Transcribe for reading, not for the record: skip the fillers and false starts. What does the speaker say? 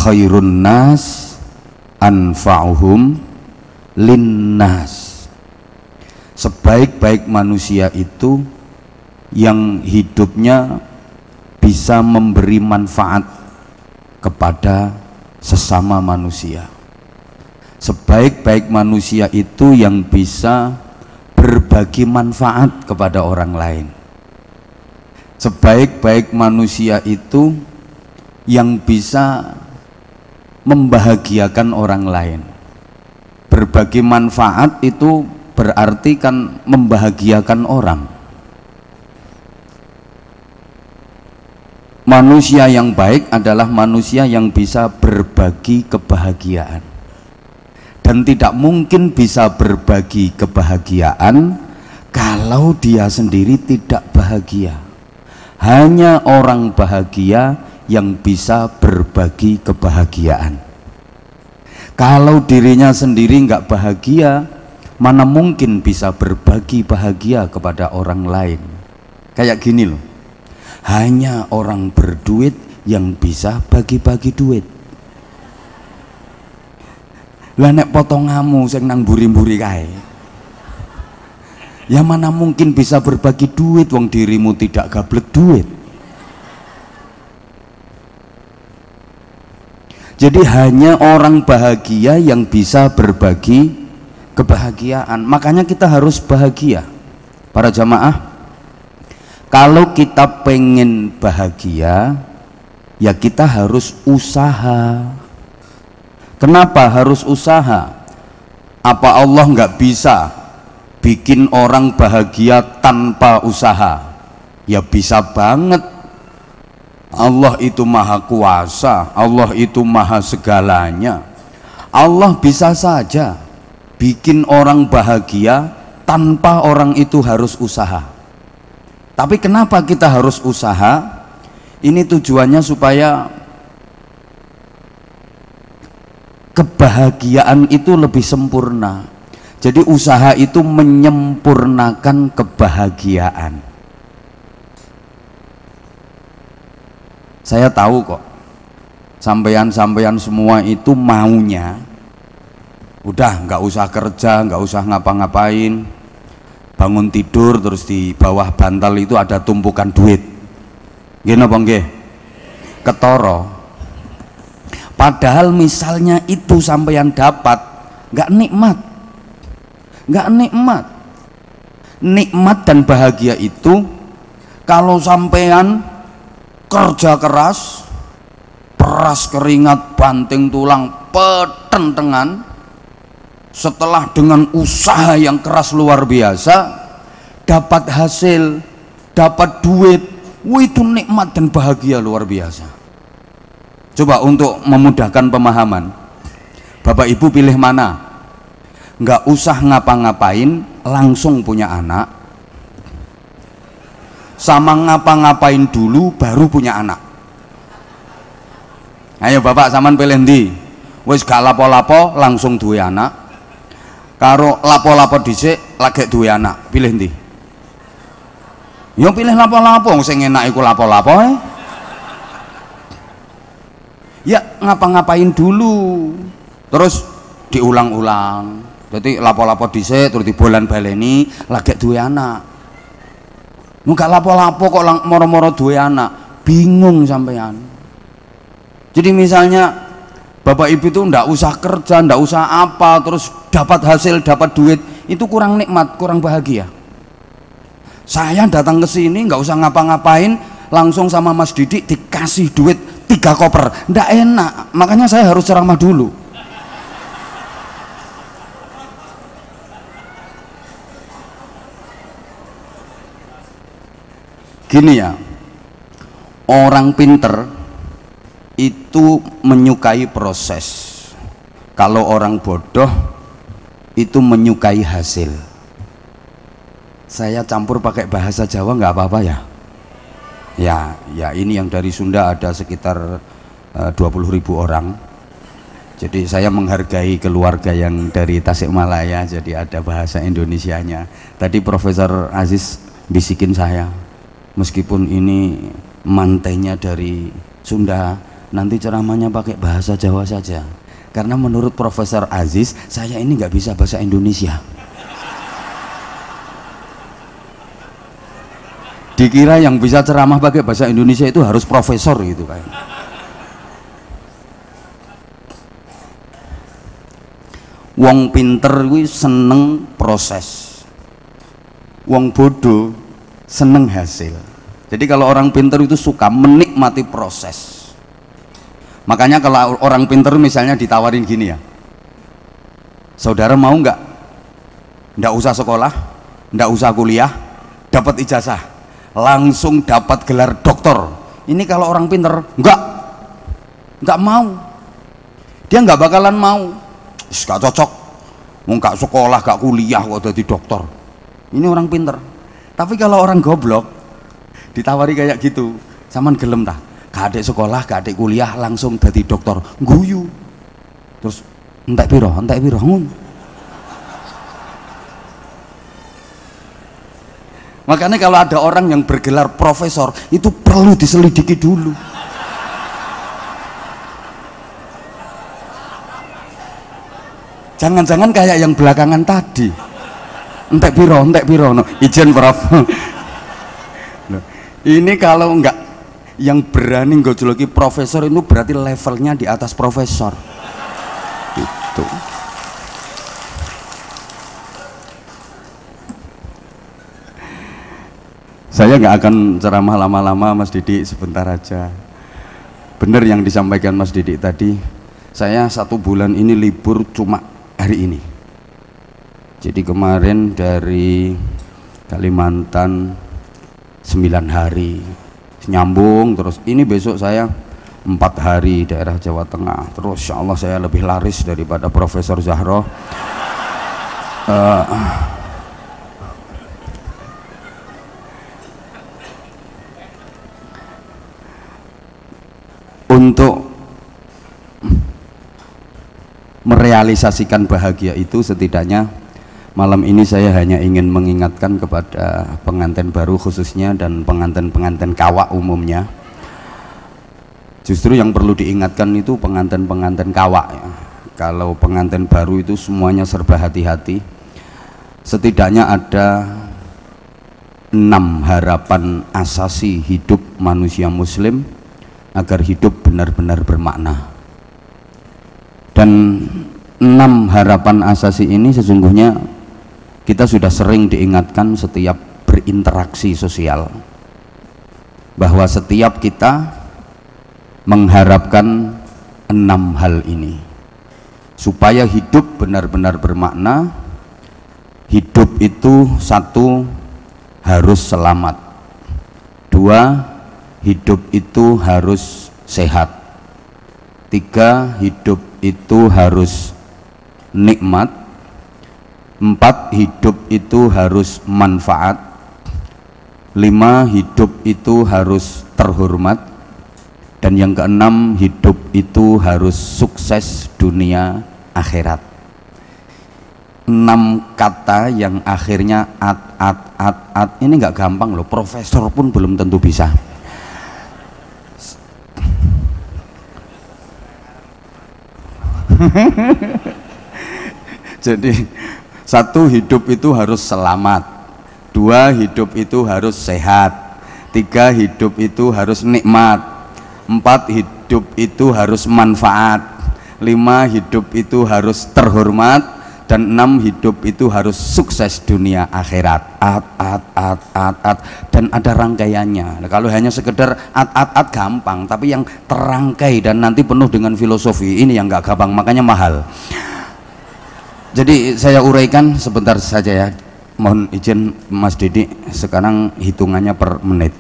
khairun nas anfa'uhum linnas. Sebaik-baik manusia itu yang hidupnya bisa memberi manfaat kepada sesama manusia. Sebaik-baik manusia itu yang bisa berbagi manfaat kepada orang lain. Sebaik-baik manusia itu yang bisa membahagiakan orang lain. Berbagi manfaat itu berarti kan membahagiakan orang. Manusia yang baik adalah manusia yang bisa berbagi kebahagiaan, dan tidak mungkin bisa berbagi kebahagiaan kalau dia sendiri tidak bahagia. Hanya orang bahagia yang bisa berbagi kebahagiaan. Kalau dirinya sendiri nggak bahagia, mana mungkin bisa berbagi bahagia kepada orang lain. Kayak gini loh, hanya orang berduit yang bisa bagi-bagi duit. Lah nek potonganmu sing nang buri-buri kae, ya mana mungkin bisa berbagi duit wong dirimu tidak gablek duit. Jadi hanya orang bahagia yang bisa berbagi kebahagiaan. Makanya kita harus bahagia. Para jamaah, kalau kita pengen bahagia, ya kita harus usaha. Kenapa harus usaha? Apa Allah nggak bisa bikin orang bahagia tanpa usaha? Ya bisa banget. Allah itu maha kuasa, Allah itu maha segalanya. Allah bisa saja bikin orang bahagia tanpa orang itu harus usaha. Tapi kenapa kita harus usaha? Ini tujuannya supaya kebahagiaan itu lebih sempurna. Jadi usaha itu menyempurnakan kebahagiaan. Saya tahu kok, sampeyan-sampeyan semua itu maunya udah nggak usah kerja, nggak usah ngapa-ngapain, bangun tidur terus di bawah bantal itu ada tumpukan duit. Gini apa nggih? Ketoro. Padahal misalnya itu sampeyan dapat, nggak nikmat, nggak nikmat. Nikmat dan bahagia itu kalau sampeyan kerja keras, peras keringat, banting tulang, petentengan, setelah dengan usaha yang keras luar biasa dapat hasil, dapat duit, itu nikmat dan bahagia luar biasa. Coba untuk memudahkan pemahaman, Bapak Ibu pilih mana? Nggak usah ngapa-ngapain langsung punya anak, sama ngapa-ngapain dulu baru punya anak. Ayo bapak sampean pilih ndi? Wis gak lapo-lapo langsung duwe anak, karo lapo-lapo dhisik lagi duwe anak, pilih ndi? Ya pilih lapo-lapo, sing enak iku lapo-lapo. Ya ngapa-ngapain dulu terus diulang-ulang. Jadi lapo-lapo dhisik terus dibolan baleni lagi duwe anak. Nggak lapo-lapo kok moro-moro duwe anak, bingung sampean. Jadi misalnya Bapak Ibu itu ndak usah kerja, ndak usah apa, terus dapat hasil, dapat duit, itu kurang nikmat, kurang bahagia. Saya datang ke sini nggak usah ngapa-ngapain, langsung sama Mas Didik dikasih duit 3 koper, ndak enak. Makanya saya harus ceramah dulu. Gini ya, orang pinter itu menyukai proses. Kalau orang bodoh itu menyukai hasil. Saya campur pakai bahasa Jawa nggak apa-apa ya? Ya ini yang dari Sunda ada sekitar 20.000 orang. Jadi saya menghargai keluarga yang dari Tasikmalaya, jadi ada bahasa Indonesianya. Tadi Profesor Aziz bisikin saya, meskipun ini mantainya dari Sunda, nanti ceramahnya pakai bahasa Jawa saja, karena menurut Profesor Aziz saya ini nggak bisa bahasa Indonesia. Dikira yang bisa ceramah pakai bahasa Indonesia itu harus profesor gitu kayak. Wong pinter kuwi seneng proses, wong bodoh seneng hasil. Jadi kalau orang pinter itu suka menikmati proses. Makanya kalau orang pinter misalnya ditawarin gini ya, saudara mau nggak usah sekolah, nggak usah kuliah, dapat ijazah, langsung dapat gelar doktor. Ini kalau orang pinter nggak mau, dia nggak bakalan mau. Gak cocok, mau nggak sekolah, nggak kuliah kok jadi dokter. Ini orang pinter. Tapi kalau orang goblok ditawari kayak gitu, saman gelem tah? Gak ada sekolah, gak ada kuliah, langsung jadi dokter, guyu. Terus entek piro ngono. Makanya kalau ada orang yang bergelar profesor itu perlu diselidiki dulu. Jangan-jangan kayak yang belakangan tadi, entek piro no. Ijen Prof. Ini kalau enggak, yang berani ngejuluki profesor itu berarti levelnya di atas profesor itu. Saya nggak akan ceramah lama-lama Mas Didik, sebentar aja. Bener yang disampaikan Mas Didik tadi, saya 1 bulan ini libur cuma hari ini. Jadi kemarin dari Kalimantan 9 hari nyambung, terus ini besok saya 4 hari daerah Jawa Tengah, terus insya Allah saya lebih laris daripada Profesor Zahro. Untuk merealisasikan bahagia itu, setidaknya malam ini saya hanya ingin mengingatkan kepada pengantin baru khususnya dan pengantin-pengantin kawak umumnya. Justru yang perlu diingatkan itu pengantin-pengantin kawak ya. Kalau pengantin baru itu semuanya serba hati-hati. Setidaknya ada 6 harapan asasi hidup manusia muslim agar hidup benar-benar bermakna. Dan 6 harapan asasi ini sesungguhnya kita sudah sering diingatkan setiap berinteraksi sosial, bahwa setiap kita mengharapkan 6 hal ini supaya hidup benar-benar bermakna. Hidup itu 1, harus selamat. 2, hidup itu harus sehat. 3, hidup itu harus nikmat. 4, hidup itu harus manfaat. 5, hidup itu harus terhormat. Dan yang ke-6, hidup itu harus sukses dunia akhirat. 6 kata yang akhirnya at ini nggak gampang loh, profesor pun belum tentu bisa. Jadi 1, hidup itu harus selamat. 2, hidup itu harus sehat. 3, hidup itu harus nikmat. 4, hidup itu harus manfaat. 5, hidup itu harus terhormat. Dan 6, hidup itu harus sukses dunia akhirat. Dan ada rangkaiannya. Nah, kalau hanya sekedar gampang, tapi yang terangkai dan nanti penuh dengan filosofi, ini yang nggak gampang, makanya mahal. Jadi saya uraikan sebentar saja ya, mohon izin Mas Didik, sekarang hitungannya per menit.